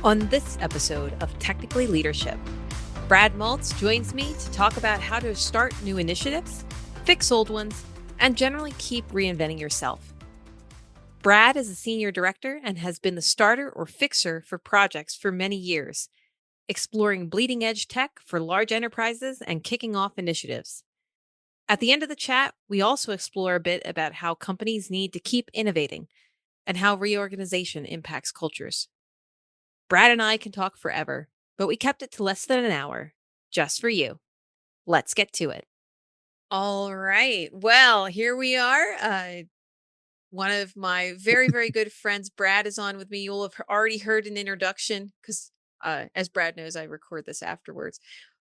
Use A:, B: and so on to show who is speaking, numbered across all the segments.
A: On this episode of Technically Leadership, Brad Maltz joins me to talk about how to start new initiatives, fix old ones, and generally keep reinventing yourself. Brad is a senior director and has been the starter or fixer for projects for many years, exploring bleeding edge tech for large enterprises and kicking off initiatives. At the end of the chat, we also explore a bit about how companies need to keep innovating and how reorganization impacts cultures. Brad and I can talk forever, but we kept it to less than an hour, just for you. Let's get to it. All right. Well, here we are. One of my very, very good friends, Brad, is on with me. You'll have already heard an introduction because, as Brad knows, I record this afterwards.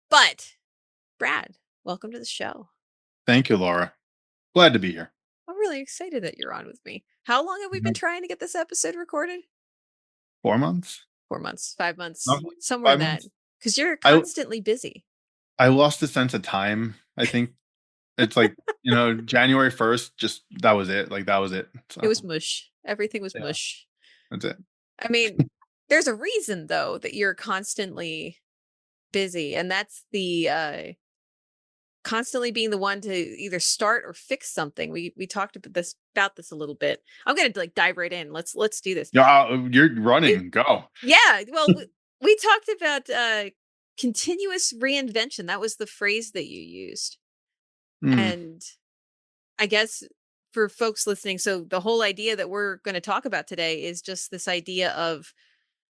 A: But, Brad, welcome to the show.
B: Thank you, Laura. Glad to be here.
A: I'm really excited that you're on with me. How long have we been
B: Mhm.
A: trying to get this episode recorded?
B: 4 months?
A: 4 months, 5 months,
B: Roughly
A: somewhere in
B: 5
A: that.
B: months?
A: Because you're
B: I
A: constantly busy.
B: I lost the sense of time, I think. It's like, January 1st, just that was it. Like, that was it.
A: It
B: So,
A: was mush. Everything was
B: yeah,
A: mush.
B: that's it.
A: I mean, there's a reason though that you're constantly busy, and that's the constantly being the one to either start or fix something. We talked about this a little bit. I'm gonna like dive right in. Let's do this.
B: Yeah, you're
A: We
B: running. Go.
A: yeah, well we talked about continuous reinvention. That was the phrase that you used.
B: Mm,
A: And I guess for folks listening, so the whole idea that we're going to talk about today is just this idea of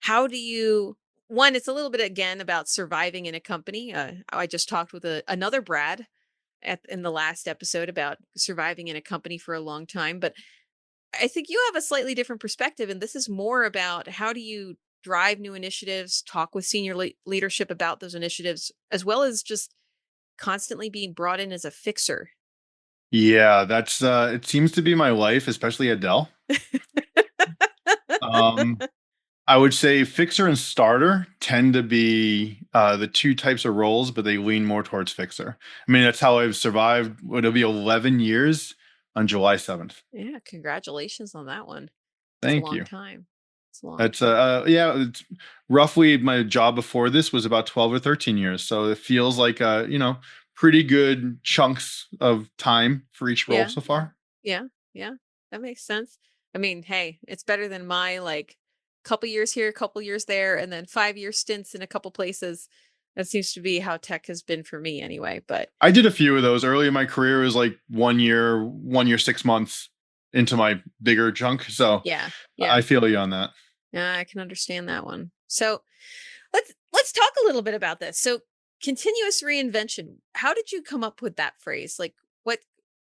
A: how do you one, it's a little bit again about surviving in a company. I just talked with another Brad in the last episode about surviving in a company for a long time, but I think you have a slightly different perspective, and this is more about how do you drive new initiatives, talk with senior leadership about those initiatives, as well as just constantly being brought in as a fixer.
B: yeah, that's it seems to be my life, especially at Dell. Um, I would say fixer and starter tend to be the two types of roles, but they lean more towards fixer. I mean, that's how I've survived. It'll be 11 years on July 7th.
A: Yeah, congratulations on that one. It's a
B: Thank
A: long
B: you.
A: time. It's a long
B: That's
A: time.
B: yeah, it's roughly my job before this was about 12 or 13 years. So it feels like pretty good chunks of time for each role
A: Yeah,
B: so far.
A: yeah, yeah. That makes sense. I mean, hey, it's better than my like couple years here, couple years there, and then 5 year stints in a couple places. That seems to be how tech has been for me anyway. But
B: I did a few of those early in my career. It was like 1 year, 6 months into my bigger chunk. So
A: yeah, yeah.
B: I feel you on that.
A: Yeah, I can understand that one. So let's talk a little bit about this. So continuous reinvention. How did you come up with that phrase? Like what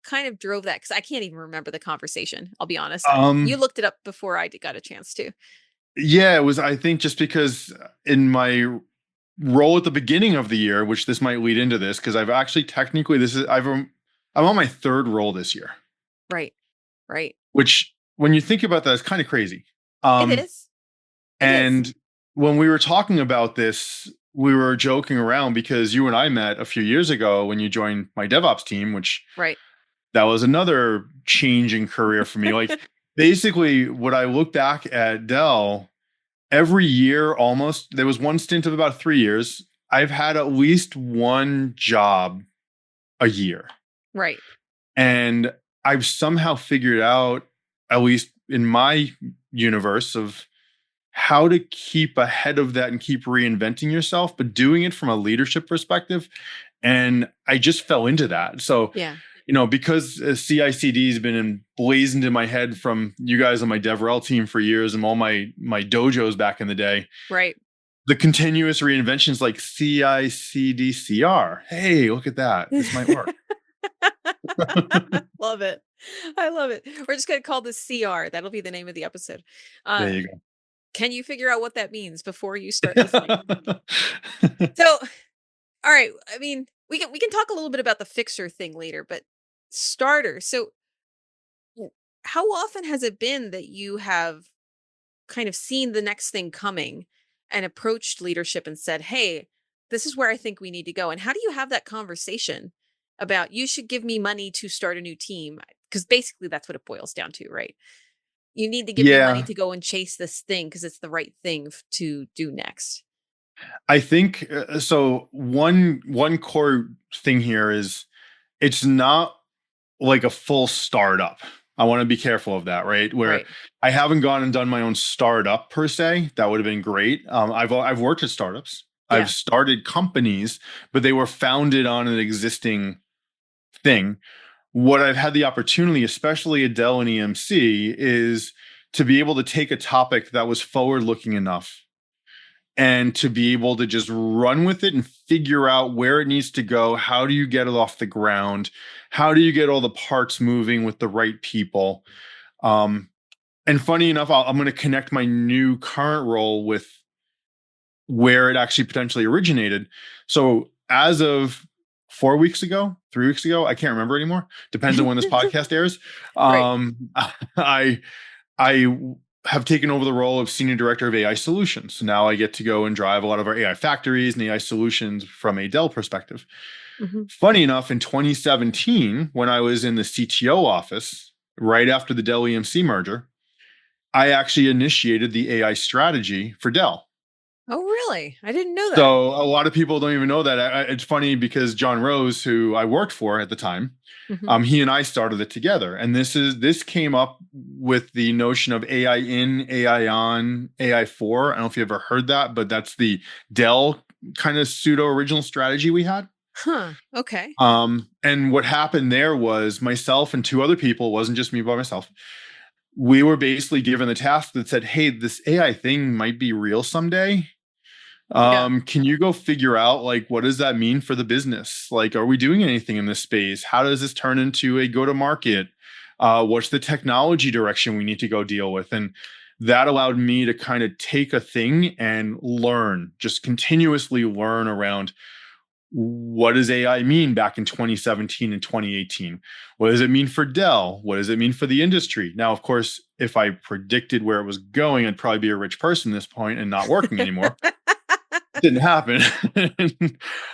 A: kind of drove that? Because I can't even remember the conversation. I'll be honest. You
B: Um,
A: looked it up before I got a chance to.
B: yeah, it was. I think just because in my role at the beginning of the year, which this might lead into this, because I've actually technically this is I'm on my third role this year.
A: Right. Right.
B: Which, when you think about that, is kind of crazy.
A: It
B: Um,
A: is. It is.
B: and when we were talking about this, we were joking around because you and I met a few years ago when you joined my DevOps team, which
A: Right.
B: that was another changing career for me. Like, basically, what I look back at Dell, every year almost, there was one stint of about 3 years. I've had at least one job a year.
A: Right.
B: And I've somehow figured out, at least in my universe, of how to keep ahead of that and keep reinventing yourself, but doing it from a leadership perspective. And I just fell into that. So,
A: Yeah.
B: because CICD has been emblazoned in my head from you guys on my DevRel team for years and all my dojos back in the day,
A: Right.
B: the continuous reinventions like CICDCR. Hey, look at that. This might work.
A: Love it. I love it. We're just going to call this CR. That'll be the name of the episode.
B: There
A: Uh,
B: you
A: can you figure out what that means before you start listening?
B: go.
A: So, all right. I mean, we can talk a little bit about the fixer thing later, but starter. So, how often has it been that you have kind of seen the next thing coming and approached leadership and said, "Hey, this is where I think we need to go." And how do you have that conversation about you should give me money to start a new team? Because basically that's what it boils down to, right? You need to give me money
B: Yeah,
A: to go and chase this thing because it's the right thing to do next.
B: I think so. One core thing here is it's not like a full startup. I want to be careful of that, right? Where
A: Right.
B: I haven't gone and done my own startup per se. That would have been great. I've worked at startups. I've
A: Yeah.
B: started companies, but they were founded on an existing thing. What I've had the opportunity, especially at Dell and EMC, is to be able to take a topic that was forward looking enough and to be able to just run with it and figure out where it needs to go. How do you get it off the ground? How do you get all the parts moving with the right people? Um, and funny enough, I'm going to connect my new current role with where it actually potentially originated. So as of 4 weeks ago, 3 weeks ago, I can't remember anymore. Depends on when this podcast airs.
A: Right.
B: I I have taken over the role of senior director of AI solutions. So now I get to go and drive a lot of our AI factories and AI solutions from a Dell perspective.
A: Hmm.
B: Funny enough, in 2017, when I was in the CTO office, right after the Dell EMC merger, I actually initiated the AI strategy for Dell.
A: Oh, really? I didn't know that.
B: So a lot of people don't even know that. It's funny because John Rose, who I worked for at the time,
A: Hmm.
B: he and I started it together. And this came up with the notion of AI in, AI on, AI for. I don't know if you ever heard that, but that's the Dell kind of pseudo original strategy we had.
A: Huh. Okay.
B: And what happened there was myself and two other people, it wasn't just me by myself. We were basically given the task that said, hey, this AI thing might be real someday.
A: Yeah.
B: Can you go figure out like what does that mean for the business? Like, are we doing anything in this space? How does this turn into a go-to-market? What's the technology direction we need to go deal with? And that allowed me to kind of take a thing and learn, just continuously learn around what does AI mean back in 2017 and 2018? What does it mean for Dell? What does it mean for the industry? Now, of course, if I predicted where it was going, I'd probably be a rich person at this point and not working anymore. Didn't happen.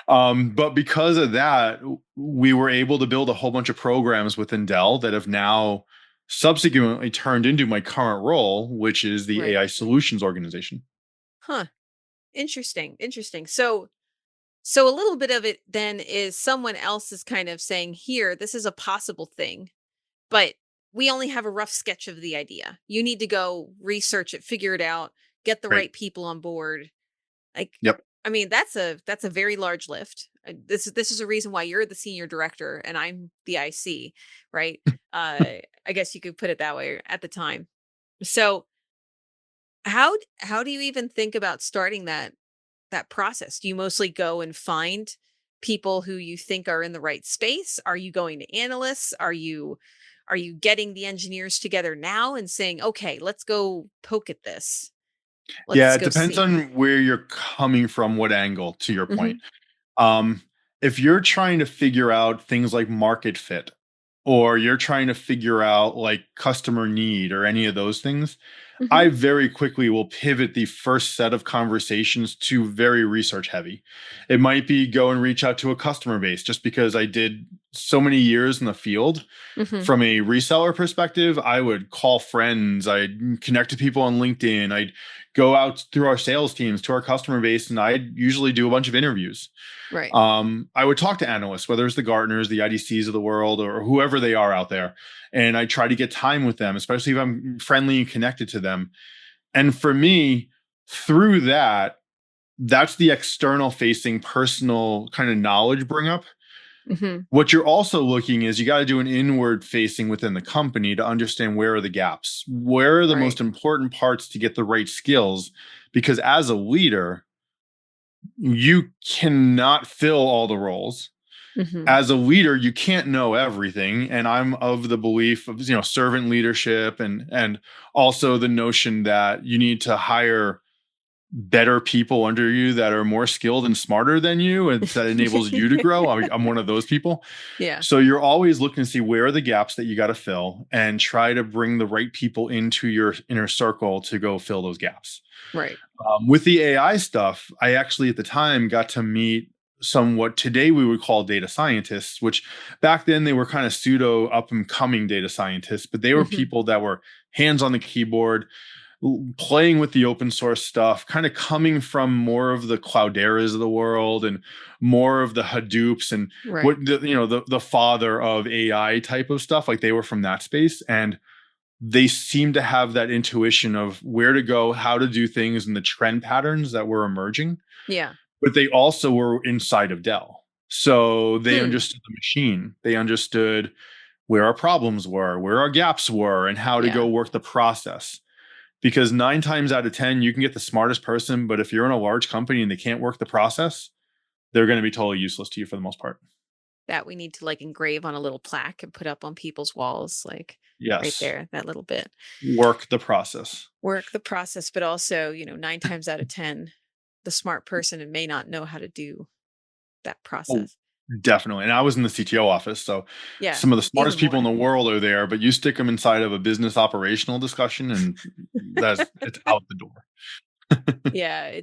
B: But because of that, we were able to build a whole bunch of programs within Dell that have now subsequently turned into my current role, which is the
A: Right.
B: AI solutions organization.
A: Huh. Interesting. Interesting. So a little bit of it then is someone else is kind of saying, here, this is a possible thing, but we only have a rough sketch of the idea. You need to go research it, figure it out, get the
B: Right.
A: right people on board. Like,
B: Yep.
A: I mean, that's a very large lift. This is a reason why you're the senior director and I'm the IC, right? I guess you could put it that way at the time. So how do you even think about starting that process? Do you mostly go and find people who you think are in the right space? Are you going to analysts? Are you getting the engineers together now and saying, "Okay, let's go poke at this.
B: Yeah,
A: Let's
B: it
A: go
B: depends
A: see."
B: on where you're coming from, what angle, to your point.
A: Mhm.
B: Um, if you're trying to figure out things like market fit, or you're trying to figure out like customer need or any of those things,
A: Mhm.
B: I very quickly will pivot the first set of conversations to very research heavy. It might be go and reach out to a customer base just because I did so many years in the field.
A: Mhm.
B: From a reseller perspective, I would call friends, I'd connect to people on LinkedIn, I'd go out through our sales teams to our customer base, and I'd usually do a bunch of interviews.
A: Right.
B: I would talk to analysts, whether it's the Gartners, the IDCs of the world, or whoever they are out there. And I try to get time with them, especially if I'm friendly and connected to them. And for me, through that, that's the external facing personal kind of knowledge bring up.
A: Mhm.
B: What you're also looking is you got to do an inward facing within the company to understand where are the gaps, where are the
A: Right.
B: most important parts to get the right skills. Because as a leader, you cannot fill all the roles.
A: Mhm.
B: As a leader, you can't know everything. And I'm of the belief of, servant leadership and also the notion that you need to hire better people under you that are more skilled and smarter than you, and that enables you to grow. I'm one of those people.
A: Yeah.
B: So you're always looking to see where are the gaps that you got to fill and try to bring the right people into your inner circle to go fill those gaps.
A: Right.
B: With the AI stuff, I actually at the time got to meet somewhat today we would call data scientists, which back then they were kind of pseudo up and coming data scientists, but they were
A: Mhm.
B: people that were hands on the keyboard, playing with the open source stuff, kind of coming from more of the Clouderas of the world and more of the Hadoops and what
A: Right.
B: the father of AI type of stuff. Like they were from that space, and they seem to have that intuition of where to go, how to do things, and the trend patterns that were emerging.
A: Yeah.
B: But they also were inside of Dell. So they
A: Hmm.
B: understood the machine. They understood where our problems were, where our gaps were, and how to go
A: Yeah.
B: work the process. Because 9 times out of 10, you can get the smartest person, but if you're in a large company and they can't work the process, they're going to be totally useless to you for the most part.
A: That we need to like engrave on a little plaque and put up on people's walls, like right
B: Yes.
A: there, that little bit.
B: Work the process.
A: Work the process, but also, 9 times out of 10, the smart person may not know how to do that
B: Oh,
A: process.
B: definitely. And I was in the CTO office. So
A: Yeah,
B: some of the
A: even
B: smartest people in
A: more.
B: the world are there, but you stick them inside of a business operational discussion and it's out the door.
A: Yeah,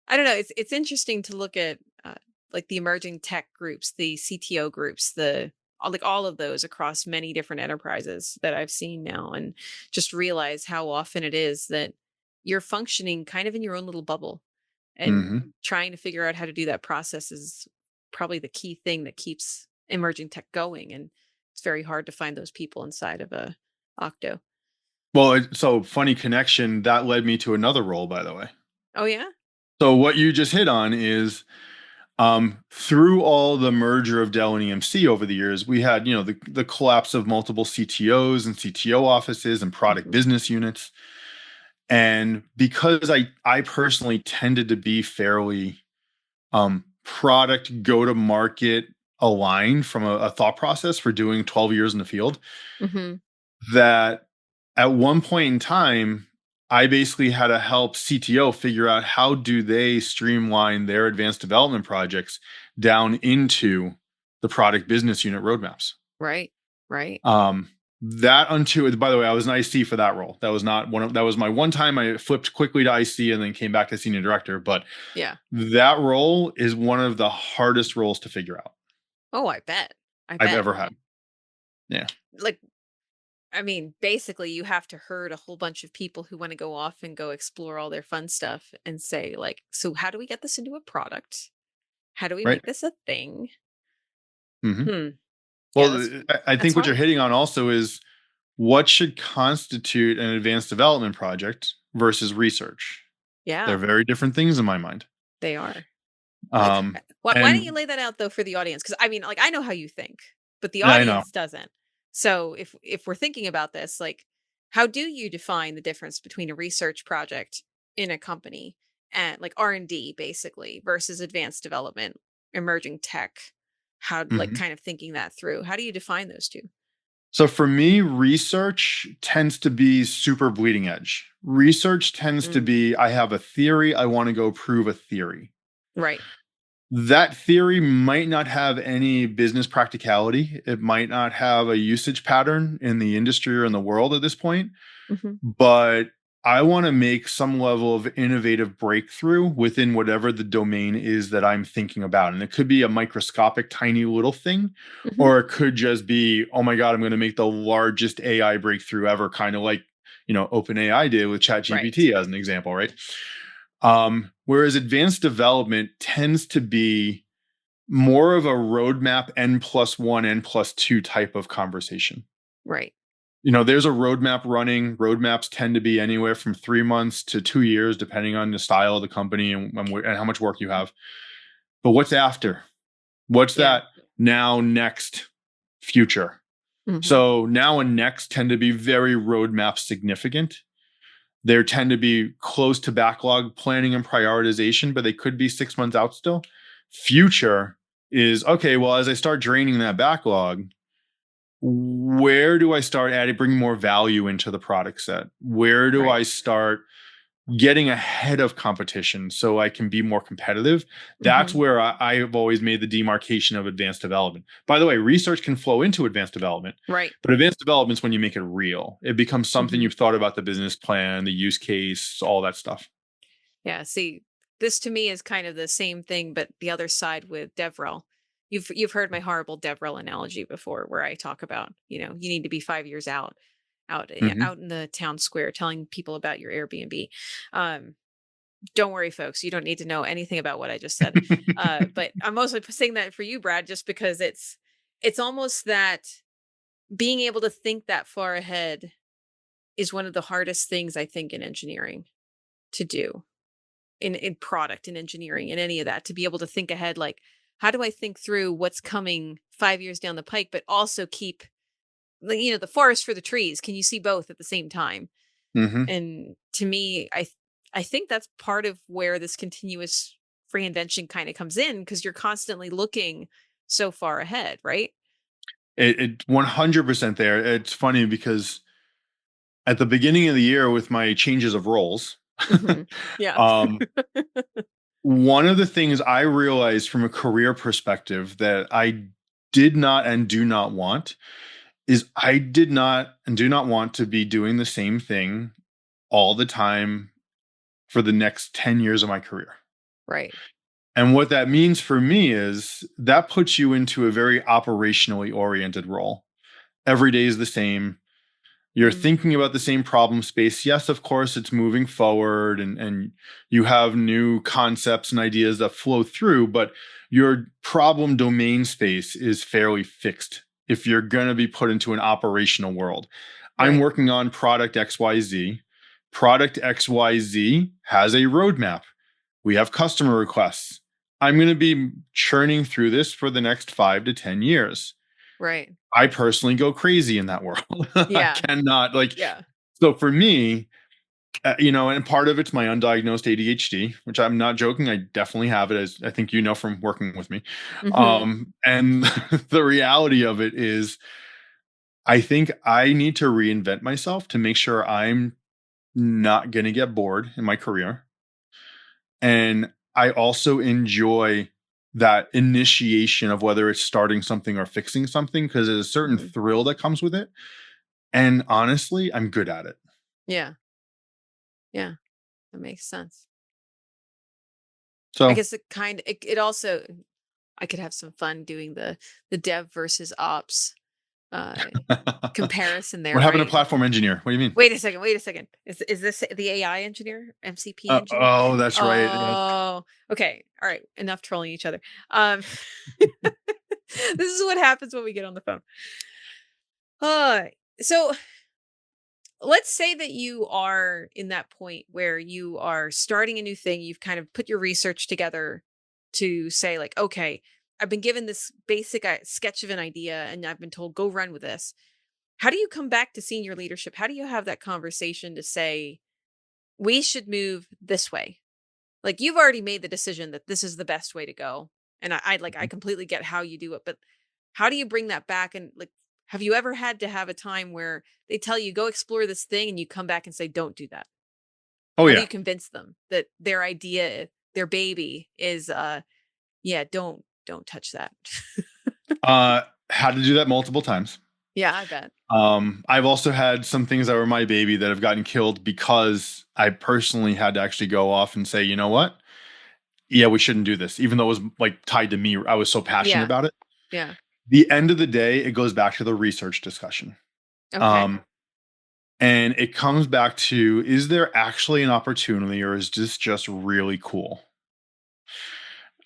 A: I don't know, it's interesting to look at like the emerging tech groups, the CTO groups, like all of those across many different enterprises that I've seen now, and just realize how often it is that you're functioning kind of in your own little bubble, and
B: Hmm.
A: trying to figure out how to do that process is probably the key thing that keeps emerging tech going, and it's very hard to find those people inside of a Octo.
B: Well, so funny connection that led me to another role, by the way.
A: Oh yeah.
B: So what you just hit on is through all the merger of Dell and EMC over the years, we had, the collapse of multiple CTOs and CTO offices and product
A: Hmm.
B: business units. And because I personally tended to be fairly product go to market aligned from a thought process for doing 12 years in the field,
A: Hmm.
B: that at one point in time, I basically had to help CTO figure out how do they streamline their advanced development projects down into the product business unit roadmaps.
A: Right. Right.
B: Um, that unto, by the way, I was an IC for that role. That was not one of, that was my one time I flipped quickly to IC and then came back to senior director. But
A: Yeah.
B: that role is one of the hardest roles to figure out
A: Oh, I bet. I
B: I've
A: bet.
B: ever had. Yeah.
A: Like, I mean, basically, you have to herd a whole bunch of people who want to go off and go explore all their fun stuff and say, like, so how do we get this into a product? How do we
B: Right.
A: make this a thing?
B: Hmm.
A: Hmm. Yeah,
B: Well, I
A: that's
B: think what you're
A: hard.
B: hitting on also is what should constitute an advanced development project versus research. They're
A: Yeah,
B: very different things in my mind.
A: they are. Like,
B: Um,
A: why don't you
B: and
A: lay that out though for the audience? Because I mean, like, I know how you think, but the
B: I know.
A: audience doesn't. So if we're thinking about this, like, how do you define the difference between a research project in a company and like R&D basically versus advanced development, emerging tech? How, like,
B: Mhm.
A: kind of thinking that through? How do you define those two?
B: So for me, research tends to be super bleeding edge. Research tends to
A: Mm,
B: be I have a theory, I want to go prove a theory.
A: right.
B: That theory might not have any business practicality. It might not have a usage pattern in the industry or in the world at this point,
A: Hmm.
B: but I want to make some level of innovative breakthrough within whatever the domain is that I'm thinking about. And it could be a microscopic, tiny little thing,
A: Hmm.
B: or it could just be, oh my God, I'm going to make the largest AI breakthrough ever, kind of like, OpenAI did with
A: Right.
B: ChatGPT as an example, right? Whereas advanced development tends to be more of a roadmap N+1, N+2 type of conversation.
A: Right.
B: There's a roadmap running. Roadmaps tend to be anywhere from 3 months to 2 years, depending on the style of the company and how much work you have. But what's after? What's
A: Yeah.
B: that now, next, future?
A: Hmm.
B: So now and next tend to be very roadmap significant. They tend to be close to backlog planning and prioritization, but they could be 6 months out still. Future is okay. Well, as I start draining that backlog, where do I start adding, bringing more value into the product set? Where do
A: Right.
B: I start getting ahead of competition so I can be more competitive? That's
A: Hmm.
B: where I've always made the demarcation of advanced development. By the way, research can flow into advanced development,
A: Right.
B: but advanced development is when you make it real. It becomes something
A: Hmm.
B: you've thought about the business plan, the use case, all that stuff.
A: Yeah, see, this to me is kind of the same thing, but the other side with DevRel. You've heard my horrible DevRel analogy before, where I talk about, you need to be 5 years out.
B: Mhm.
A: out in the town square telling people about your Airbnb. Um, don't worry, folks, you don't need to know anything about what I just said. But I'm mostly saying that for you, Brad, just because it's almost that being able to think that far ahead is one of the hardest things I think in engineering to do, in product and engineering and any of that, to be able to think ahead, like, how do I think through what's coming 5 years down the pike, but also keep, like, the forest for the trees. Can you see both at the same time?
B: Mhm.
A: And to me, I think that's part of where this continuous reinvention kind of comes in, because you're constantly looking so far ahead, right?
B: It 100% there. It's funny because at the beginning of the year with my changes of roles,
A: Hmm. Yeah.
B: um, one of the things I realized from a career perspective that I did not and do not want is I did not and do not want to be doing the same thing all the time for the next 10 years of my career.
A: Right.
B: And what that means for me is that puts you into a very operationally oriented role. Every day is the same. You're
A: Mm,
B: thinking about the same problem space. Yes, of course, it's moving forward and you have new concepts and ideas that flow through, but your problem domain space is fairly fixed if you're going to be put into an operational world. I'm
A: right.
B: working on product XYZ. Product XYZ has a roadmap. We have customer requests. I'm going to be churning through this for the next 5 to 10 years.
A: Right.
B: I personally go crazy in that world. I
A: Yeah.
B: cannot like
A: Yeah.
B: so for me, and part of it's my undiagnosed ADHD, which I'm not joking. I definitely have it, as I think you know from working with me.
A: Hmm.
B: And the reality of it is, I think I need to reinvent myself to make sure I'm not going to get bored in my career. And I also enjoy that initiation of whether it's starting something or fixing something because there's a certain
A: Hmm.
B: thrill that comes with it. And honestly, I'm good at it.
A: Yeah. Yeah. That makes sense. I
B: So
A: guess it also, I could have some fun doing the dev versus ops uh comparison there,
B: what happened to
A: right?
B: platform engineer? What do you mean?
A: Wait a second, wait a second. Is this the AI engineer, MCP engineer?
B: Oh, that's right. Yeah.
A: Oh, okay. All right. Enough trolling each other. Um, this is what happens when we get on the phone. Uh, so let's say that you are in that point where you are starting a new thing. You've kind of put your research together to say, like, okay, I've been given this basic sketch of an idea and I've been told, go run with this. How do you come back to senior leadership? How do you have that conversation to say, we should move this way? Like, you've already made the decision that this is the best way to go. And I completely get how you do it, but how do you bring that back? And, like, have you ever had to have a time where they tell you, go explore this thing, and you come back and say, don't do that?
B: Oh
A: How do
B: yeah.
A: you convince them that their idea, their baby is, yeah, don't touch that?
B: Had to do that multiple times.
A: Yeah, I bet.
B: I've also had some things that were my baby that have gotten killed because I personally had to actually go off and say, you know what? Yeah, we shouldn't do this, even though it was like tied to me. I was so passionate
A: Yeah.
B: about it.
A: Yeah.
B: The end of the day, it goes back to the research discussion.
A: Okay.
B: Um, and it comes back to, is there actually an opportunity or is this just really cool?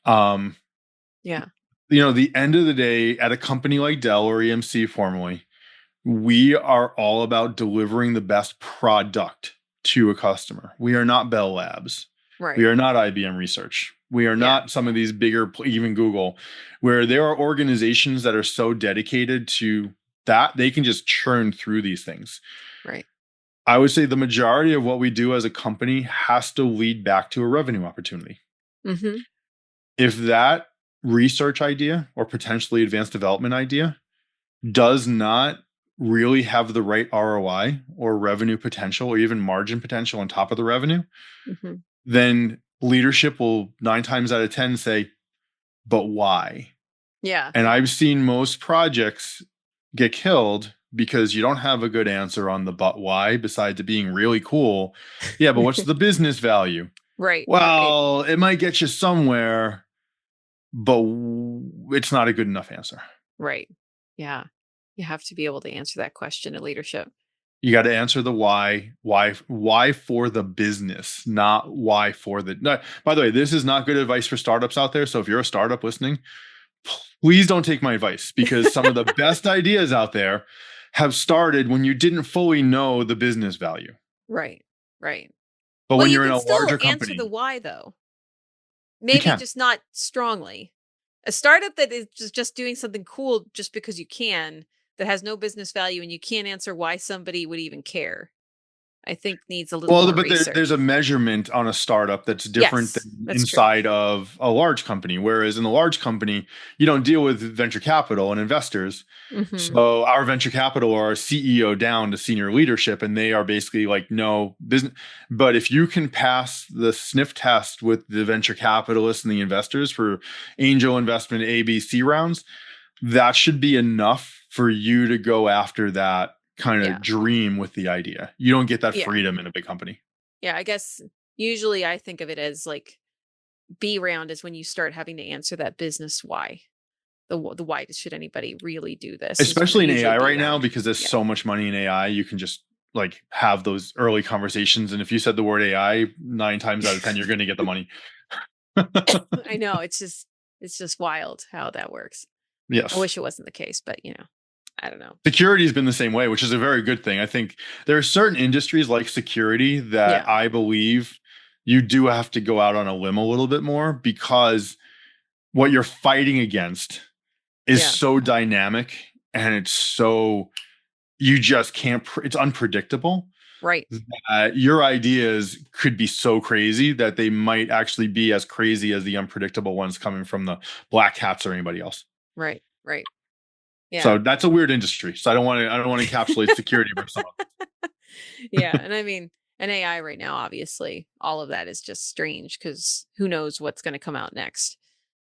B: Um,
A: Yeah.
B: the end of the day at a company like Dell or EMC formerly, we are all about delivering the best product to a customer. We are not Bell Labs. We
A: Right.
B: are not IBM Research. We are
A: Yeah.
B: not some of these bigger, even Google, where there are organizations that are so dedicated to that they can just churn through these things.
A: Right.
B: I would say the majority of what we do as a company has to lead back to a revenue opportunity.
A: Mm-hmm.
B: If that research idea or potentially advanced development idea does not really have the right ROI or revenue potential or even margin potential on top of the revenue,
A: Mm-hmm.
B: then leadership will 9 times out of 10 say, but why?
A: Yeah.
B: And I've seen most projects get killed because you don't have a good answer on the but why besides it being really cool. Yeah, but what's the business value?
A: Right. Right.
B: Well, it might get you somewhere, but it's not a good enough answer.
A: Right. Yeah. You have to be able to answer that question in leadership.
B: You got to answer the why for the business, not why for the. No, by the way, this is not good advice for startups out there. So if you're a startup listening, please don't take my advice, because some of the best ideas out there have started when you didn't fully know the business value.
A: Right. Right.
B: But
A: Well,
B: when
A: you
B: you're in
A: can
B: a
A: still
B: larger
A: answer the
B: company,
A: why though.
B: you
A: Maybe
B: can.
A: just not strongly. A startup that is just doing something cool just because you can, that has no business value and you can't answer why somebody would even care, I think needs a little
B: Well,
A: more
B: but there's
A: research.
B: a measurement on a startup that's different
A: Yes,
B: than
A: that's true.
B: inside of a large company. Whereas in a large company, you don't deal with venture capital and investors.
A: Mhm.
B: So our venture capital are CEO down to senior leadership, and they are basically like, no business. But if you can pass the sniff test with the venture capitalists and the investors for angel investment ABC rounds, that should be enough for you to go after that kind
A: Yeah.
B: of dream with the idea. You don't get that
A: Yeah.
B: freedom in a big company.
A: Yeah, I guess usually I think of it as like B round is when you start having to answer that business why. The why should anybody really do this is
B: Especially in
A: usually
B: AI
A: B
B: right now,
A: round.
B: because there's
A: Yeah.
B: so much money in AI, you can just like have those early conversations. And if you said the word AI 9 times out of 10, you're going to get the money.
A: I know, it's just wild how that works. I
B: Yes.
A: wish it wasn't the case, but I don't know.
B: Security has been the same way, which is a very good thing. I think there are certain industries like security that
A: Yeah.
B: I believe you do have to go out on a limb a little bit more, because what you're fighting against is
A: Yeah.
B: so dynamic, and it's so, you just can't, it's unpredictable.
A: Right.
B: Your ideas could be so crazy that they might actually be as crazy as the unpredictable ones coming from the black hats or anybody else.
A: Right. Right. Yeah.
B: So that's a weird industry. So I don't want to encapsulate security for someone.
A: Yeah, and I mean, an AI right now, obviously, all of that is just strange because who knows what's going to come out next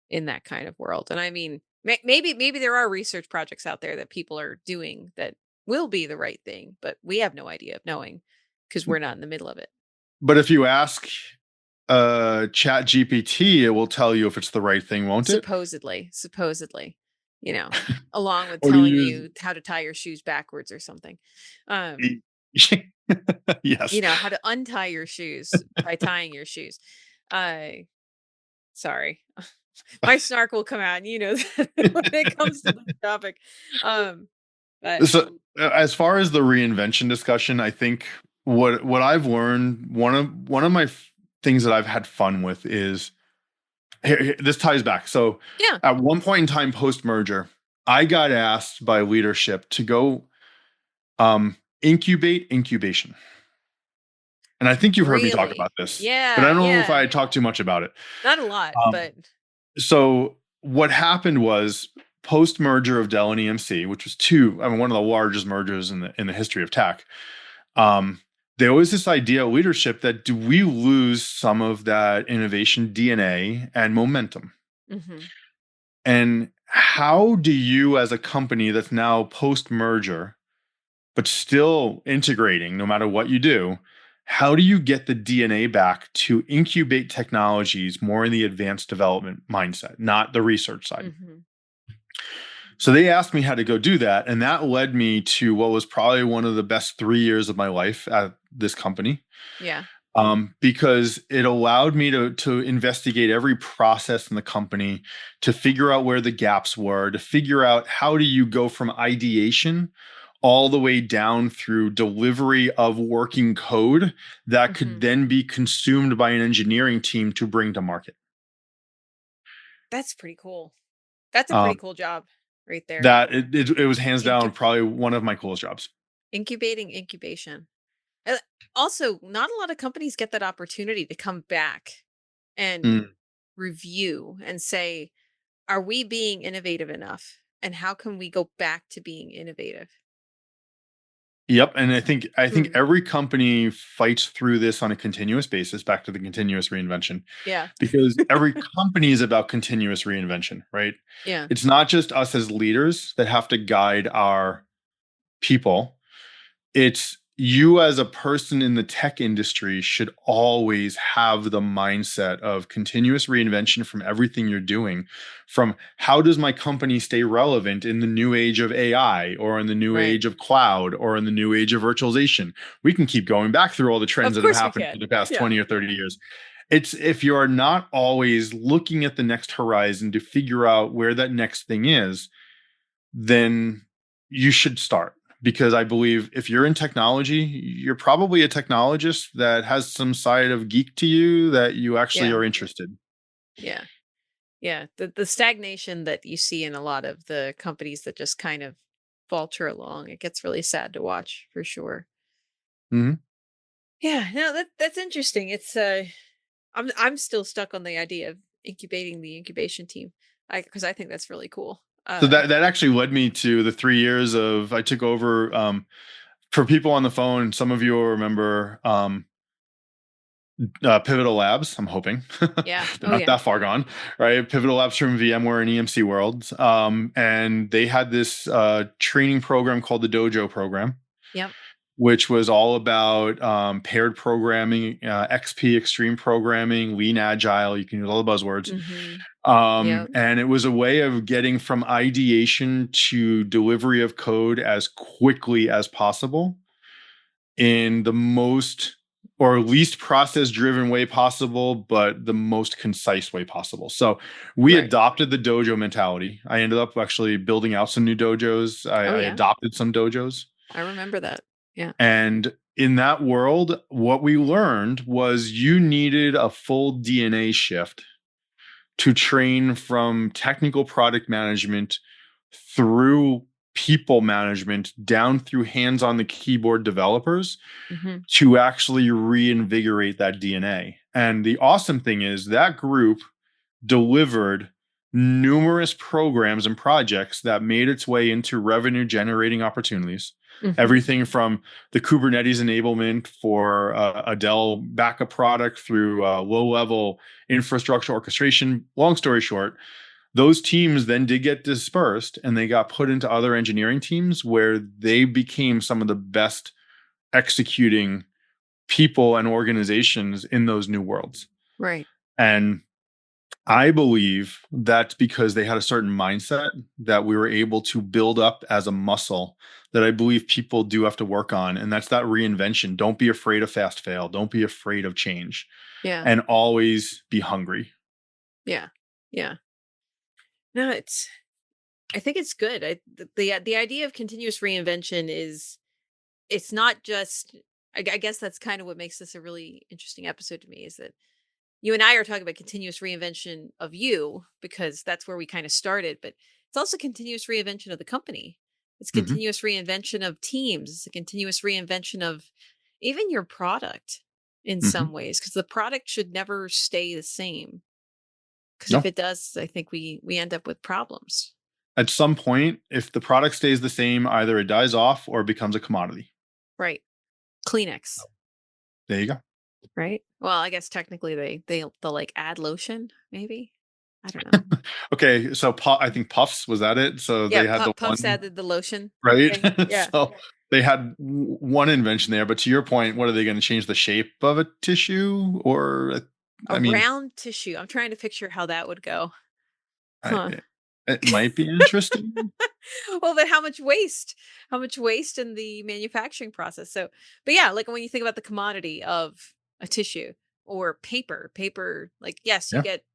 A: in that kind of world. And I mean, maybe there are research projects out there that people are doing that will be the right thing, but we have no idea of knowing because we're not in the middle of it.
B: But if you ask chat GPT, it will tell you if it's the right thing, won't it?
A: Supposedly, you know, along with
B: Or do
A: telling
B: you
A: you how to tie your shoes backwards or something. Um,
B: use yes.
A: how to untie your shoes by tying your shoes. Uh, sorry. My snark will come out and that when it comes to this topic. Um, but
B: So as far as the reinvention discussion, I think what I've learned, one of my things that I've had fun with is, this ties back. So
A: yeah,
B: at one point in time post merger, I got asked by leadership to go incubate incubation. And I think you've heard me talk
A: really.
B: about this, but I
A: Yeah,
B: don't know if
A: yeah.
B: I talked too much about it.
A: Not a lot,
B: Um,
A: but
B: so what happened was, post merger of Dell and EMC, which was one of the largest mergers in the history of tech. Um, there was this idea of leadership that, do we lose some of that innovation DNA and momentum?
A: hmm
B: And how do you, as a company that's now post merger, but still integrating no matter what you do, how do you get the DNA back to incubate technologies more in the advanced development mindset, not the research side?
A: hmm
B: So they asked me how to go do that. And that led me to what was probably one of the best 3 years of my life at this company,
A: yeah.
B: because it allowed me to investigate every process in the company, to figure out where the gaps were, to figure out how do you go from ideation all the way down through delivery of working code that could
A: hmm
B: then be consumed by an engineering team to bring to market.
A: That's pretty cool. That's a pretty
B: Um,
A: cool job right there.
B: that it was hands down
A: Incub-
B: probably one of my coolest jobs.
A: incubating incubation. Uh, Also, not a lot of companies get that opportunity to come back and
B: Mm.
A: review and say, are we being innovative enough? And how can we go back to being innovative?
B: Yep, and I think
A: Hmm.
B: every company fights through this on a continuous basis, back to the continuous reinvention,
A: Yeah.
B: because every company is about continuous reinvention, right?
A: Yeah.
B: It's not just us as leaders that have to guide our people. It's you as a person in the tech industry should always have the mindset of continuous reinvention from everything you're doing. From how does my company stay relevant in the new age of AI or in the new
A: Right.
B: age of cloud or in the new age of virtualization? We can keep going back through all the trends
A: Of
B: that have
A: course we
B: happened in
A: can.
B: the past
A: Yeah.
B: 20 or 30 years. It's if you're not always looking at the next horizon to figure out where that next thing is, then you should start. Because I believe if you're in technology, you're probably a technologist that has some side of geek to you that you actually
A: Yeah.
B: are interested.
A: Yeah. Yeah. The stagnation that you see in a lot of the companies that just kind of falter along, it gets really sad to watch for sure.
B: Mhm.
A: Yeah, no, that's interesting. I'm still stuck on the idea of incubating the incubation team. Because I think that's really cool.
B: So that actually led me to the 3 years of I took over. For people on the phone, some of you will remember Pivotal Labs. I'm hoping
A: Yeah.
B: they're
A: Oh
B: not
A: yeah.
B: that far gone, right? Pivotal Labs from VMware and EMC World, and they had this training program called the Dojo program,
A: Yep.
B: which was all about paired programming, XP, extreme programming, lean agile. You can use all the buzzwords.
A: Mhm. Yep.
B: And it was a way of getting from ideation to delivery of code as quickly as possible in the most or least process driven way possible, but the most concise way possible. So we
A: Right.
B: adopted the dojo mentality. I ended up actually building out some new dojos.
A: Oh
B: I
A: yeah.
B: adopted some dojos.
A: I remember that. Yeah.
B: And in that world, what we learned was you needed a full DNA shift to train from technical product management through people management down through hands on the keyboard developers
A: Mhm.
B: to actually reinvigorate that DNA. And the awesome thing is that group delivered numerous programs and projects that made its way into revenue generating opportunities.
A: Mhm.
B: Everything from the Kubernetes enablement for a Dell backup product through low level infrastructure orchestration. Long story short, those teams then did get dispersed and they got put into other engineering teams where they became some of the best executing people and organizations in those new worlds.
A: Right.
B: And I believe that's because they had a certain mindset that we were able to build up as a muscle that I believe people do have to work on. And that's that reinvention. Don't be afraid of fast fail. Don't be afraid of change
A: Yeah.
B: and always be hungry.
A: Yeah. Yeah. No, I think it's good. The idea of continuous reinvention is it's not just I guess that's kind of what makes this a really interesting episode to me is that you and I are talking about continuous reinvention of you because that's where we kind of started, but it's also continuous reinvention of the company. It's
B: Mhm.
A: continuous reinvention of teams. It's a continuous reinvention of even your product in some
B: Mhm.
A: ways because the product should never stay the same. Because if
B: No.
A: it does, I think we end up with problems.
B: At some point, if the product stays the same, either it dies off or it becomes a commodity.
A: Right. Kleenex.
B: There you go.
A: Right? Well, I guess technically they'll like add lotion, maybe. I don't know.
B: Okay, so I think Puffs was that it. So
A: Yeah,
B: they had the
A: Puffs
B: one,
A: added the lotion
B: right?
A: thing. Yeah.
B: So they had one invention there. But to your point, what are they going to change the shape of a tissue? Or,
A: A
B: I mean,
A: round tissue. I'm trying to picture how that would go.
B: I,
A: Huh.
B: it might be interesting.
A: Well, but how much waste? How much waste in the manufacturing process? So, but yeah, like when you think about the commodity of a tissue or paper, like yes, you
B: Yeah,
A: get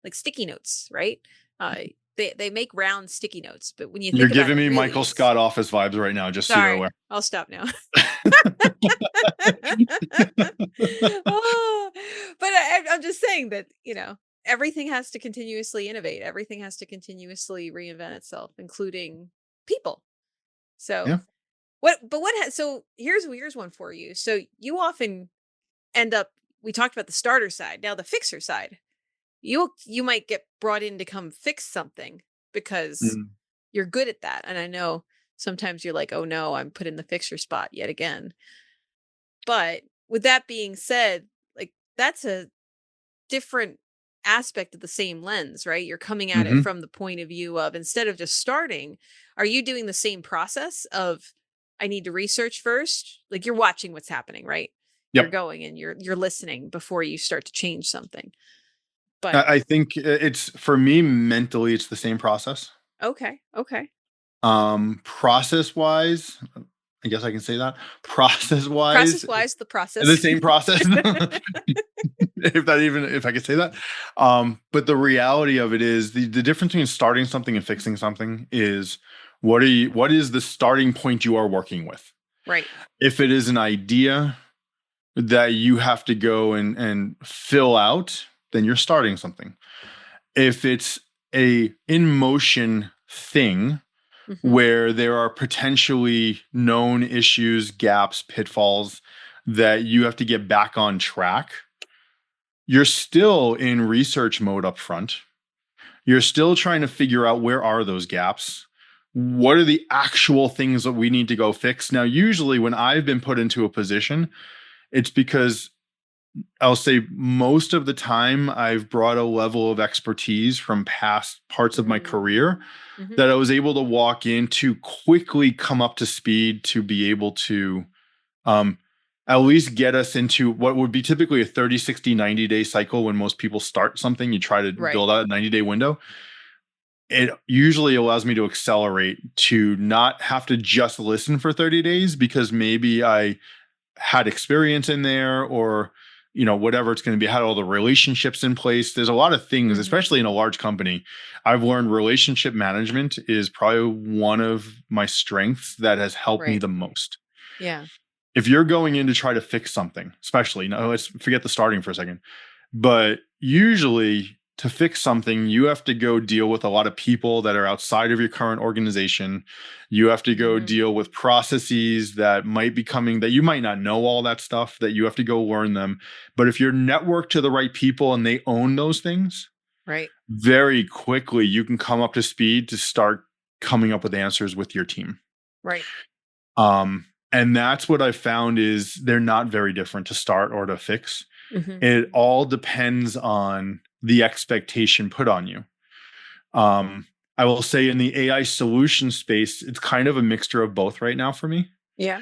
A: like sticky notes, right? Uh, they make round sticky notes, but when you
B: you're
A: think about
B: giving
A: it,
B: me
A: really,
B: Michael
A: it's
B: Scott office vibes right now. Just so you're
A: sorry.
B: aware.
A: I'll stop now. Oh, but I'm just saying that, everything has to continuously innovate. Everything has to continuously reinvent itself, including people. So
B: Yeah.
A: so here's one for you. So you often end up, we talked about the starter side, now the fixer side. You might get brought in to come fix something because
B: Mm.
A: you're good at that. And I know sometimes you're like, oh no, I'm put in the fixer spot yet again. But with that being said, like that's a different aspect of the same lens, right? You're coming at it
B: Hmm.
A: from the point of view of instead of just starting, are you doing the same process of I need to research first. Like, you're watching what's happening, right? You're
B: Yep.
A: going and you're listening before you start to change something. But
B: I think it's for me mentally, it's the same process.
A: okay, okay.
B: Process wise, I guess I can say that. Process wise,
A: Process wise, the
B: the
A: process.
B: same process. If I could say that. But the reality of it is the difference between starting something and fixing something is what is the starting point you are working with?
A: Right.
B: If it is an idea that you have to go and fill out, then you're starting something. If it's a in motion thing
A: Hmm.
B: where there are potentially known issues, gaps, pitfalls that you have to get back on track, you're still in research mode up front. You're still trying to figure out where are those gaps? What are the actual things that we need to go fix? Now, usually when I've been put into a position, it's because I'll say most of the time I've brought a level of expertise from past parts of my
A: Mm-hmm.
B: career that I was able to walk in to quickly come up to speed to be able to um, at least get us into what would be typically a 30, 60, 90-day cycle. When most people start something, you try to
A: Right.
B: build out a 90-day window. It usually allows me to accelerate to not have to just listen for 30 days because maybe I had experience in there or whatever it's going to be, had all the relationships in place. There's a lot of things,
A: Hmm.
B: especially in a large company. I've learned relationship management is probably one of my strengths that has helped me
A: Right.
B: the most.
A: Yeah.
B: If you're going in to try to fix something, especially, now let's forget the starting for a second, but usually to fix something, you have to go deal with a lot of people that are outside of your current organization. You have to go
A: Hmm.
B: deal with processes that might be coming that you might not know all that stuff, that you have to go learn them. But if you're networked to the right people and they own those things,
A: Right.
B: very quickly you can come up to speed to start coming up with answers with your team.
A: Right.
B: And that's what I found is they're not very different to start or to fix.
A: Hmm.
B: It all depends on the expectation put on you. Um, I will say in the AI solution space, it's kind of a mixture of both right now for me.
A: Yeah.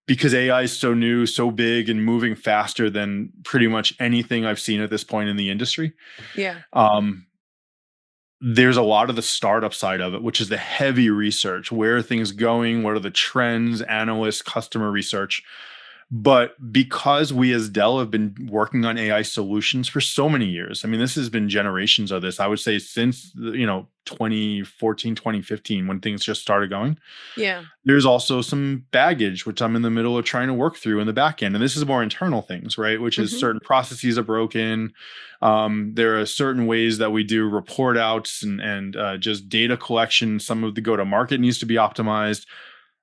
B: Because AI is so new, so big, and moving faster than pretty much anything I've seen at this point in the industry.
A: Yeah.
B: Um, there's a lot of the startup side of it, which is the heavy research. Where are things going? What are the trends, analysts, customer research? But because we as Dell have been working on AI solutions for so many years, I mean, this has been generations of this. I would say since 2014, 2015, when things just started going.
A: Yeah.
B: There's also some baggage, which I'm in the middle of trying to work through in the back end. And this is more internal things, right? Which is
A: Hmm.
B: certain processes are broken. There are certain ways that we do report outs and just data collection. Some of the go to market needs to be optimized.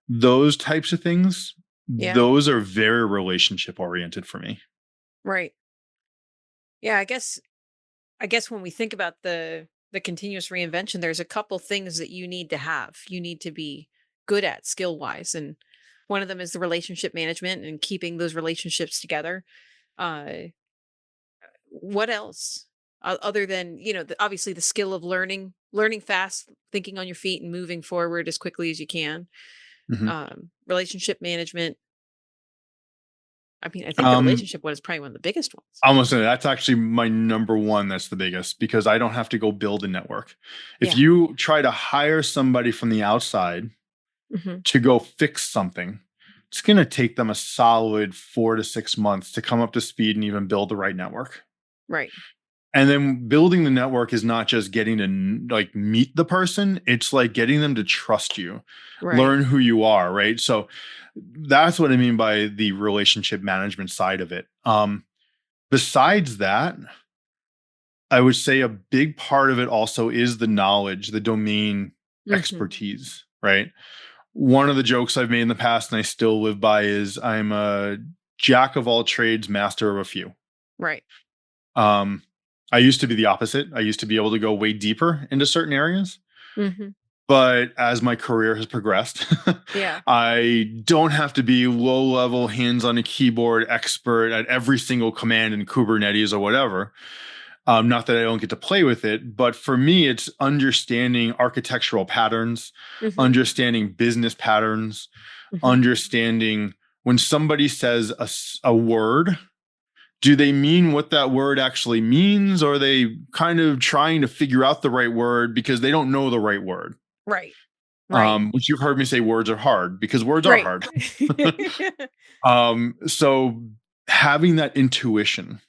B: Those types of things,
A: Yeah.
B: those are very relationship oriented for me.
A: Right. Yeah. I guess when we think about the continuous reinvention, there's a couple things that you need to have. You need to be good at skill wise, and one of them is the relationship management and keeping those relationships together. Uh, what else? Other than obviously the skill of learning fast, thinking on your feet, and moving forward as quickly as you can.
B: Mhm.
A: Relationship management. I mean, I think the
B: Um,
A: relationship one is probably one of the biggest ones.
B: Almost that's actually my number one. That's the biggest because I don't have to go build a network. If
A: Yeah.
B: you try to hire somebody from the outside
A: Hmm.
B: to go fix something, it's going to take them a solid 4 to 6 months to come up to speed and even build the right network.
A: Right.
B: And then building the network is not just getting to like meet the person, it's like getting them to trust you,
A: Right.
B: learn who you are, right? So that's what I mean by the relationship management side of it. Besides that, I would say a big part of it also is the knowledge, the domain
A: Hmm.
B: expertise, right? One of the jokes I've made in the past and I still live by is I'm a jack of all trades, master of a few.
A: Right.
B: Um, I used to be the opposite. I used to be able to go way deeper into certain areas.
A: Hmm.
B: But as my career has progressed,
A: Yeah.
B: I don't have to be low level, hands on a keyboard expert at every single command in Kubernetes or whatever. Not that I don't get to play with it, but for me, it's understanding architectural patterns,
A: Hmm.
B: understanding business patterns,
A: Hmm.
B: understanding when somebody says a word, do they mean what that word actually means? Or are they kind of trying to figure out the right word because they don't know the right word?
A: Right. Right.
B: Which you've heard me say words are hard because words are
A: Right.
B: hard. So having that intuition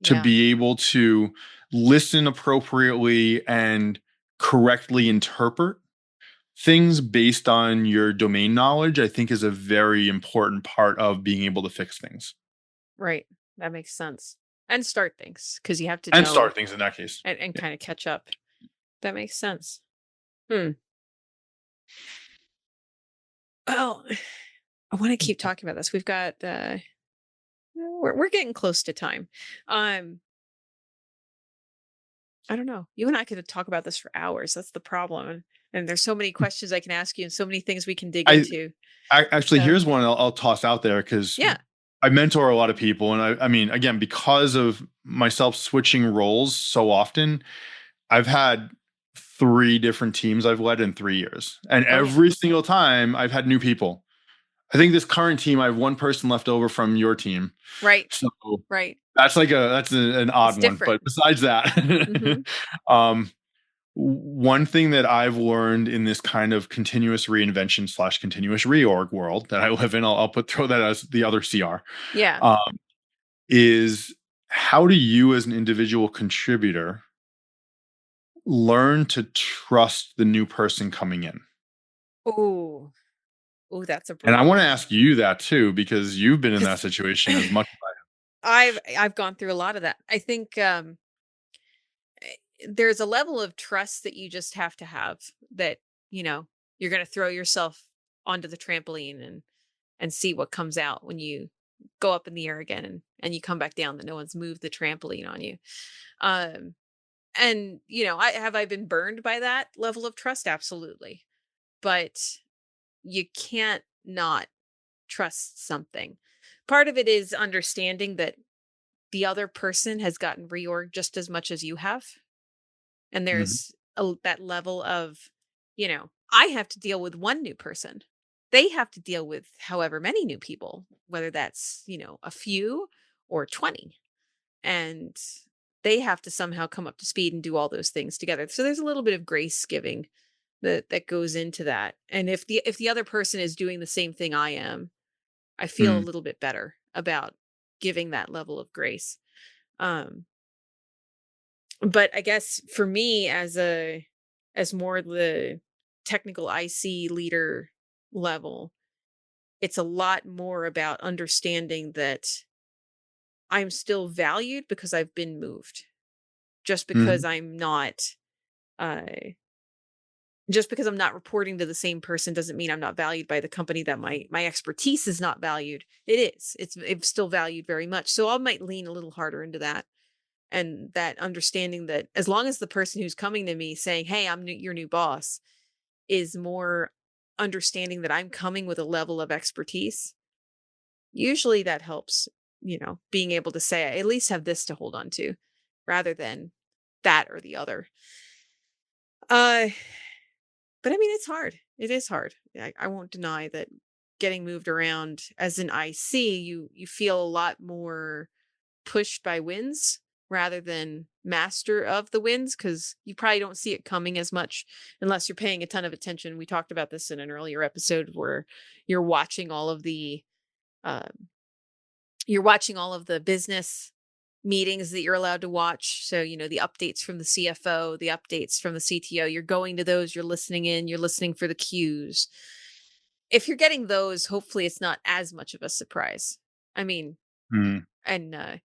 B: to
A: Yeah.
B: be able to listen appropriately and correctly interpret things based on your domain knowledge, I think is a very important part of being able to fix things
A: Right. That makes sense. And start things because you have to
B: and
A: know
B: start things in that case.
A: and
B: Yeah.
A: kind of catch up. That makes sense. Hmm. Well, I want to keep talking about this. We've got we're getting close to time. Um, I don't know. You and I could talk about this for hours. That's the problem. And there's so many questions I can ask you and so many things we can dig
B: I,
A: into.
B: actually,
A: So
B: here's one I'll toss out there because
A: yeah.
B: I mentor a lot of people. And I mean, again, because of myself switching roles so often, I've had 3 different teams I've led in 3 years. And
A: Oh yeah.
B: every single time I've had new people. I think this current team, I have one person left over from your team.
A: Right.
B: So
A: Right.
B: an
A: It's
B: odd one.
A: different.
B: But besides that,
A: Hmm.
B: um, one thing that I've learned in this kind of continuous reinvention slash continuous reorg world that I live in, I'll throw that as the other CR,
A: Yeah.
B: um, is how do you as an individual contributor learn to trust the new person coming in?
A: Oh. Oh, that's a
B: And I
A: brutal
B: want to
A: one.
B: ask you that too, because you've been in that
A: Because
B: situation as much.
A: I've gone through a lot of that. I think there's a level of trust that you just have to have that, you know, you're going to throw yourself onto the trampoline and see what comes out when you go up in the air again and you come back down, that no one's moved the trampoline on you. Um and you know, I been burned by that level of trust? Absolutely. But you can't not trust something. Part of it is understanding that the other person has gotten reorg just as much as you have. And
B: Mhm,
A: there's that level of, you know, I have to deal with one new person. They have to deal with however many new people, whether that's, you know, a few or 20. And they have to somehow come up to speed and do all those things together. So there's a little bit of grace giving that goes into that. And if the other person is doing the same thing I am, I feel a
B: mhm,
A: little bit better about giving that level of grace. Um, but I guess for me as more the technical IC leader level, it's a lot more about understanding that I'm still valued because I've been moved. Just because
B: mhm,
A: I'm not uh just because I'm not reporting to the same person doesn't mean I'm not valued by the company, that my expertise is not valued. It is. It's still valued very much. So I might lean a little harder into that, and that understanding that as long as the person who's coming to me saying, "Hey, your new boss," is more understanding that I'm coming with a level of expertise, usually that helps, you know, being able to say, I at least have this to hold on to rather than that or the other. Uh, but I mean, it's hard. It is hard. I won't deny that getting moved around as an IC, you feel a lot more pushed by winds rather than master of the winds, because you probably don't see it coming as much unless you're paying a ton of attention. We talked about this in an earlier episode where you're watching all of the um, you're watching all of the business meetings that you're allowed to watch. So, you know, the updates from the CFO, the updates from the CTO, you're going to those, you're listening in, you're listening for the cues. If you're getting those, hopefully it's not as much of a surprise. I mean,
B: mhm,
A: and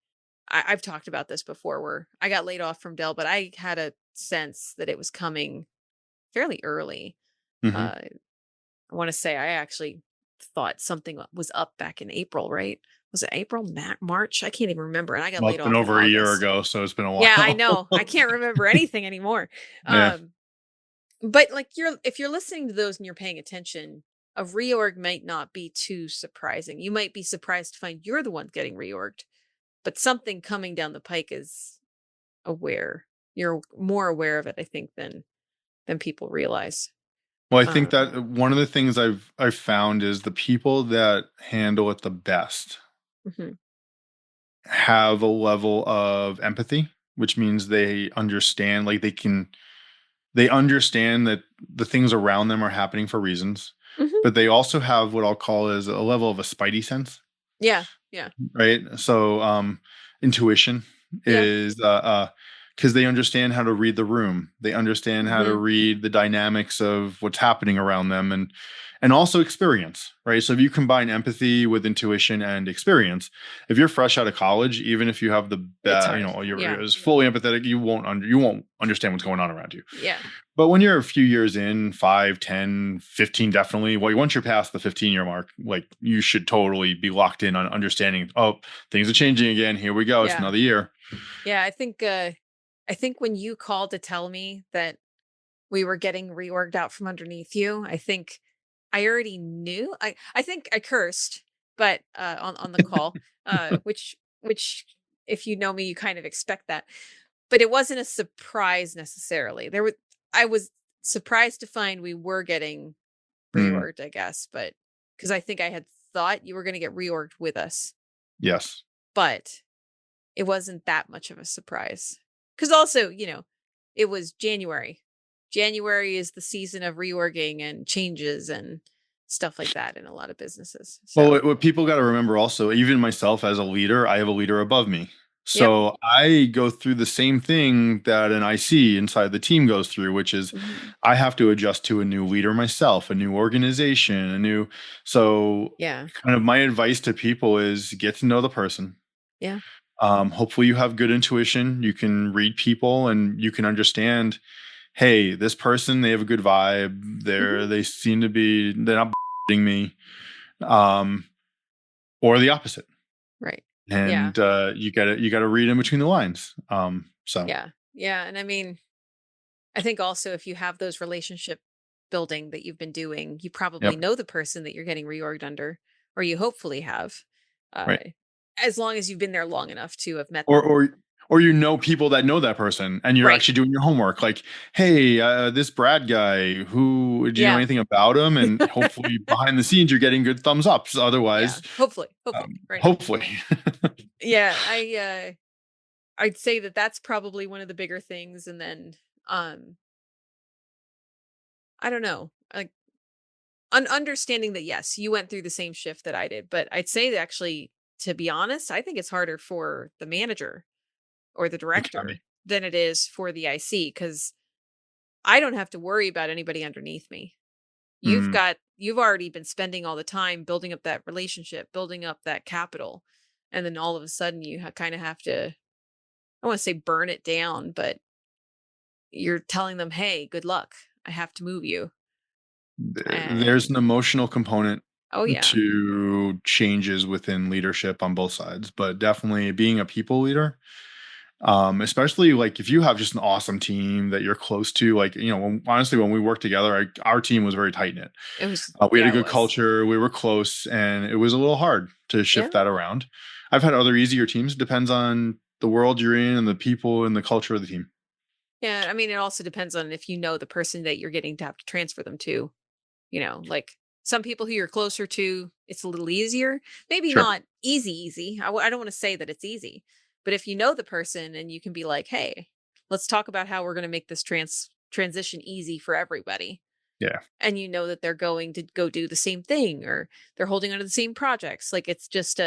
A: I've talked about this before where I got laid off from Dell, but I had a sense that it was coming fairly early.
B: mhm.
A: Uh, I want to say I actually thought something was up back in April, right? Was it April, March? I can't even remember. And I got
B: Well,
A: laid
B: it's been
A: off in
B: over a year
A: August.
B: ago, so it's been a
A: Yeah, I
B: while.
A: know. I can't remember anything anymore.
B: Yeah.
A: Um, but like if you're listening to those and you're paying attention, a reorg might not be too surprising. You might be surprised to find you're the one getting reorged, but something coming down the pike is aware. You're more aware of it, I think, than people realize.
B: Well, I think
A: Um,
B: that one of the things I've found is the people that handle it the best
A: mhm,
B: have a level of empathy, which means they understand, like they understand that the things around them are happening for reasons,
A: mhm.
B: but they also have what I'll call as a level of a spidey sense,
A: Yeah, yeah,
B: right? So intuition
A: yeah.
B: is because they understand how to read the room. They understand how to
A: Mhm.
B: read the dynamics of what's happening around them, and also experience, right? So if you combine empathy with intuition and experience, if you're fresh out of college, even if you have the
A: It's
B: you
A: hard.
B: know, you're
A: Yeah,
B: as fully empathetic, you won't understand what's going on around you.
A: yeah,
B: But when you're a few years in, 5, 10, 15, definitely, well, once you're past the 15-year mark, like you should totally be locked in on understanding, oh, things are changing again. Here we go. It's
A: yeah,
B: another year.
A: yeah. I think when you called to tell me that we were getting reorged out from underneath you, I think I already knew. I think I cursed, but on the call, which if you know me, you kind of expect that. But it wasn't a surprise necessarily. I was surprised to find we were getting
B: Mm,
A: reorged, I guess, but because I think I had thought you were going to get reorged with us,
B: yes.
A: but it wasn't that much of a surprise. Because also, it was January. January is the season of reorging and changes and stuff like that in a lot of businesses.
B: Well,
A: So,
B: what people got to remember also, even myself as a leader, I have a leader above me.
A: yep.
B: So I go through the same thing that an IC inside the team goes through, which is
A: Mhm.
B: I have to adjust to a new leader myself, a new organization, so
A: Yeah.
B: kind of my advice to people is get to know the person.
A: Yeah.
B: Hopefully you have good intuition. You can read people and you can understand, hey, this person, they have a good vibe.
A: Hmm.
B: They seem to be, they're not me. Um, or the opposite.
A: Right. Yeah.
B: And you gotta read in between the lines. So
A: Yeah. Yeah. And I mean, I think also if you have those relationship building that you've been doing, you probably
B: yep,
A: know the person that you're getting reorged under, or you hopefully have, uh,
B: right.
A: as long as you've been there long enough to have met
B: Or
A: them.
B: or you know people that know that person and you're
A: Right.
B: actually doing your homework. Like, hey, this Brad guy, who do you know
A: Yeah.
B: anything about him? And hopefully behind the scenes you're getting good thumbs ups.
A: Yeah.
B: Otherwise,
A: Hopefully. Right on.
B: hopefully.
A: Yeah. I'd say that that's probably one of the bigger things. And then, um, I don't know, like understanding that, yes, you went through the same shift that I did, but I'd say that actually, to be honest, I think it's harder for the manager or the
B: It can be.
A: director than it is for the IC because I don't have to worry about anybody underneath me.
B: Mm,
A: You've already been spending all the time building up that relationship, building up that capital, and then all of a sudden you kind of have to, I don't want to say burn it down, but you're telling them, "Hey, good luck. I have to move you."
B: there's
A: And
B: an emotional component
A: oh yeah.
B: to changes within leadership on both sides, but definitely being a people leader, especially like if you have just an awesome team that you're close to, like honestly when we worked together, our team was very tight knit.
A: It was,
B: We had a
A: yeah, it
B: good
A: was.
B: culture, we were close, and it was a little hard to
A: Yeah.
B: shift that around. I've had other easier teams. It depends on the world you're in and the people and the culture of the team.
A: Yeah, I mean, it also depends on if you know the person that you're getting to have to transfer them to, like some people who you're closer to, it's a little easier. Maybe
B: Sure.
A: not easy. I don't want to say that it's easy, but if you know the person and you can be like, "Hey, let's talk about how we're going to make this transition easy for everybody."
B: Yeah.
A: And you know that they're going to go do the same thing or they're holding onto the same projects. Like it's just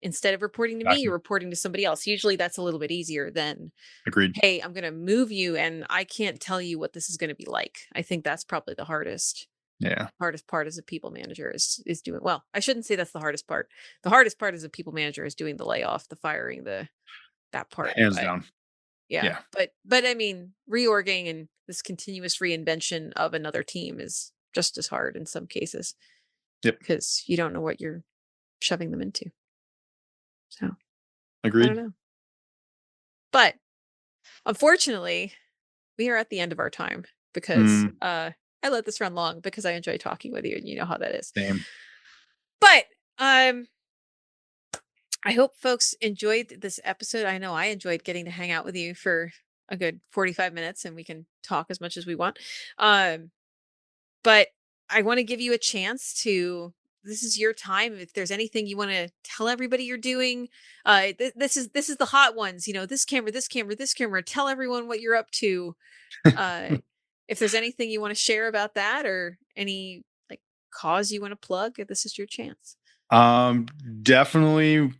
A: instead of reporting to me, you're
B: Exactly.
A: reporting to somebody else. Usually that's a little bit easier than,
B: Agreed.
A: "Hey, I'm going to move you and I can't tell you what this is going to be like." I think that's probably the
B: Yeah.
A: hardest part as a people manager is doing, well, I shouldn't say that's the hardest part. The hardest part as a people manager is doing the layoff, the firing, that part.
B: Hands
A: But
B: down.
A: yeah,
B: Yeah.
A: but I mean, reorging and this continuous reinvention of another team is just as hard in some cases
B: Yep.
A: because you don't know what you're shoving them into. So I don't
B: Agreed.
A: know. But unfortunately, we are at the end of our time because
B: Mm,
A: I let this run long because I enjoy talking with you and you know how that is.
B: same.
A: But um I hope folks enjoyed this episode. I know I enjoyed getting to hang out with you for a good 45 minutes and we can talk as much as we want. Um, but I want to give you a chance to, this is your time. If there's anything you want to tell everybody you're doing, this is the hot ones, this camera, this camera, this camera, tell everyone what you're up to. Uh, if there's anything you want to share about that or any like cause you want to plug, this is your chance.
B: Um, Definitely,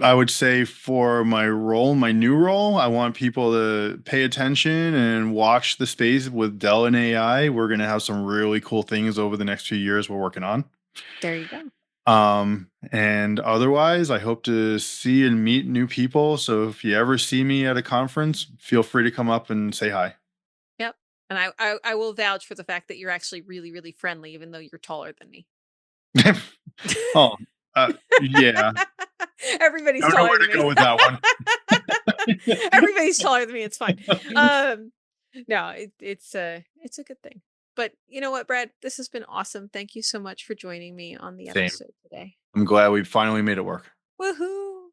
B: I would say for my new role, I want people to pay attention and watch the space with Dell and AI. We're going to have some really cool things over the next few years we're working on.
A: There you go.
B: And otherwise, I hope to see and meet new people. So if you ever see me at a conference, feel free to come up and say hi.
A: Yep. And I will vouch for the fact that you're actually really, really friendly, even though you're taller than me.
B: Oh, yeah.
A: Everybody's
B: I don't know
A: taller
B: where
A: than
B: to
A: me.
B: go with that one.
A: Everybody's taller than me. It's fine. No, it's a good thing. But you know what, Brad? This has been awesome. Thank you so much for joining me on the
B: Same.
A: episode today.
B: I'm glad we finally made it work.
A: Woohoo!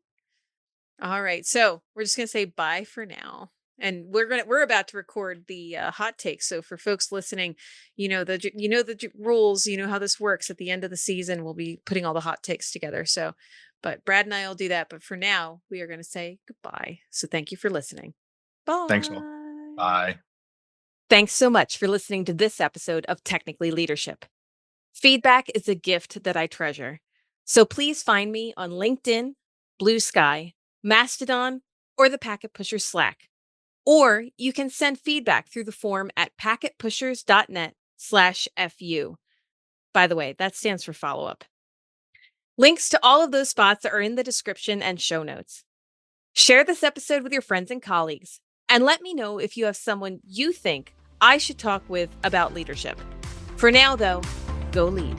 A: All right, so we're just gonna say bye for now, and we're about to record the hot takes. So for folks listening, the rules. You know how this works. At the end of the season, we'll be putting all the hot takes together. So, but Brad and I will do that. But for now, we are going to say goodbye. So thank you for listening. Bye.
B: Thanks all. Bye.
A: Thanks so much for listening to this episode of Technically Leadership. Feedback is a gift that I treasure. So please find me on LinkedIn, Blue Sky, Mastodon, or the Packet Pushers Slack. Or you can send feedback through the form at packetpushers.net/FU. By the way, that stands for follow-up. Links to all of those spots are in the description and show notes. Share this episode with your friends and colleagues, and let me know if you have someone you think I should talk with about leadership. For now, though, go lead.